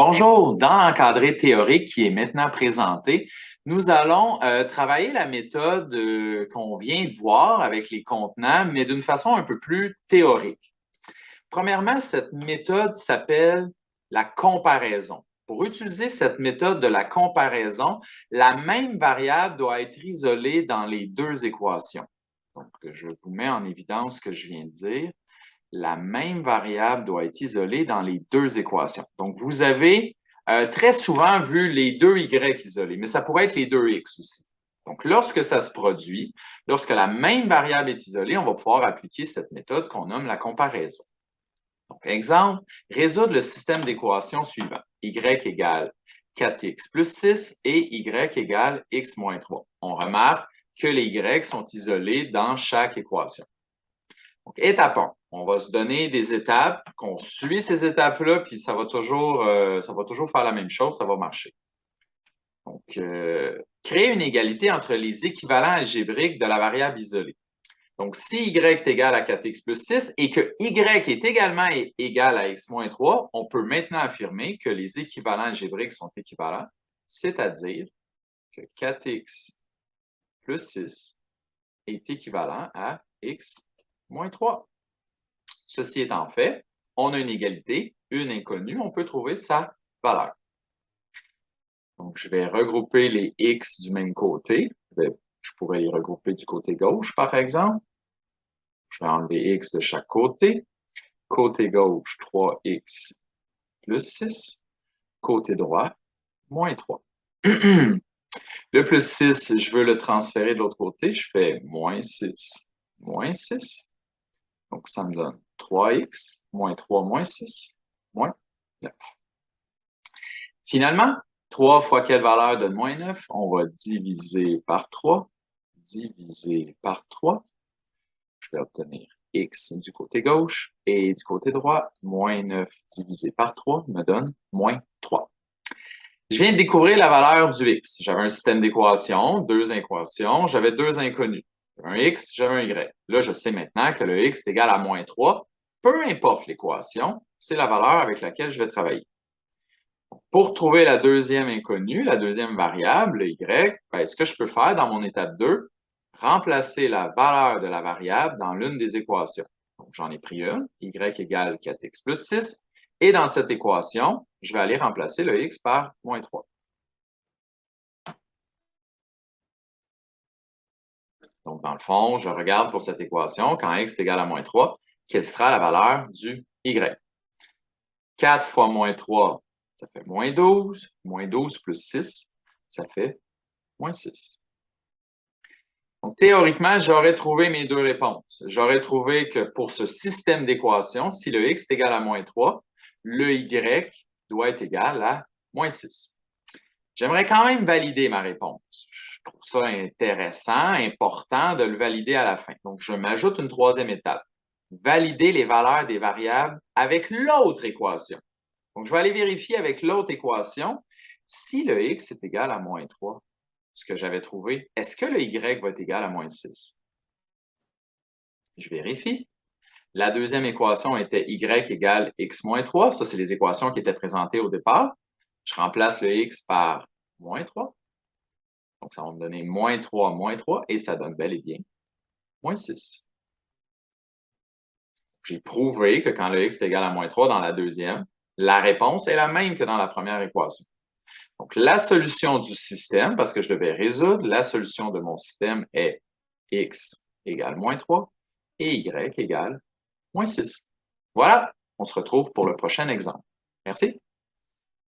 Bonjour, dans l'encadré théorique qui est maintenant présenté, nous allons travailler la méthode qu'on vient de voir avec les contenants, mais d'une façon un peu plus théorique. Premièrement, cette méthode s'appelle la comparaison. Pour utiliser cette méthode de la comparaison, la même variable doit être isolée dans les deux équations. Donc, je vous mets en évidence ce que je viens de dire. La même variable doit être isolée dans les deux équations. Donc, vous avez très souvent vu les deux y isolés, mais ça pourrait être les deux x aussi. Donc, lorsque ça se produit, lorsque la même variable est isolée, on va pouvoir appliquer cette méthode qu'on nomme la comparaison. Donc, exemple, résoudre le système d'équations suivant. Y égale 4x plus 6 et y égale x moins 3. On remarque que les y sont isolés dans chaque équation. Donc, étape 1, on va se donner des étapes, qu'on suit ces étapes-là, puis ça va toujours faire la même chose, ça va marcher. Donc, créer une égalité entre les équivalents algébriques de la variable isolée. Donc, si y est égal à 4x plus 6 et que y est également égal à x moins 3, on peut maintenant affirmer que les équivalents algébriques sont équivalents, c'est-à-dire que 4x plus 6 est équivalent à x moins 3. Ceci étant fait, on a une égalité, une inconnue, on peut trouver sa valeur. Donc, je vais regrouper les x du même côté. Je pourrais les regrouper du côté gauche, par exemple. Je vais enlever x de chaque côté. Côté gauche, 3x plus 6. Côté droit, moins 3. Le plus 6, je veux le transférer de l'autre côté. Je fais moins 6, moins 6. Donc, ça me donne 3x, moins 3, moins 6, moins 9. Finalement, 3 fois quelle valeur donne moins 9? On va diviser par 3. Diviser par 3. Je vais obtenir x du côté gauche et du côté droit. Moins 9 divisé par 3 me donne moins 3. Je viens de découvrir la valeur du x. J'avais un système d'équations, deux équations, j'avais deux inconnus. J'avais un x, j'avais un y. Là, je sais maintenant que le x est égal à moins 3. Peu importe l'équation, c'est la valeur avec laquelle je vais travailler. Pour trouver la deuxième inconnue, la deuxième variable, le y, ben, ce que je peux faire dans mon étape 2, remplacer la valeur de la variable dans l'une des équations. Donc, j'en ai pris une, y égale 4x plus 6, et dans cette équation, je vais aller remplacer le x par moins 3. Donc, dans le fond, je regarde pour cette équation, quand x est égal à moins 3, quelle sera la valeur du y? 4 fois moins 3, ça fait moins 12. Moins 12 plus 6, ça fait moins 6. Donc, théoriquement, j'aurais trouvé mes deux réponses. J'aurais trouvé que pour ce système d'équations, si le x est égal à moins 3, le y doit être égal à moins 6. J'aimerais quand même valider ma réponse. Je trouve ça intéressant, important de le valider à la fin. Donc, je m'ajoute une troisième étape. Valider les valeurs des variables avec l'autre équation. Donc, je vais aller vérifier avec l'autre équation si le x est égal à moins 3. Ce que j'avais trouvé, est-ce que le y va être égal à moins 6? Je vérifie. La deuxième équation était y égale x moins 3. Ça, c'est les équations qui étaient présentées au départ. Je remplace le x par moins 3. Donc, ça va me donner moins 3, et ça donne bel et bien moins 6. J'ai prouvé que quand le x est égal à moins 3 dans la deuxième, la réponse est la même que dans la première équation. Donc, la solution du système, parce que je devais résoudre, la solution de mon système est x égale moins 3 et y égale moins 6. Voilà, on se retrouve pour le prochain exemple. Merci.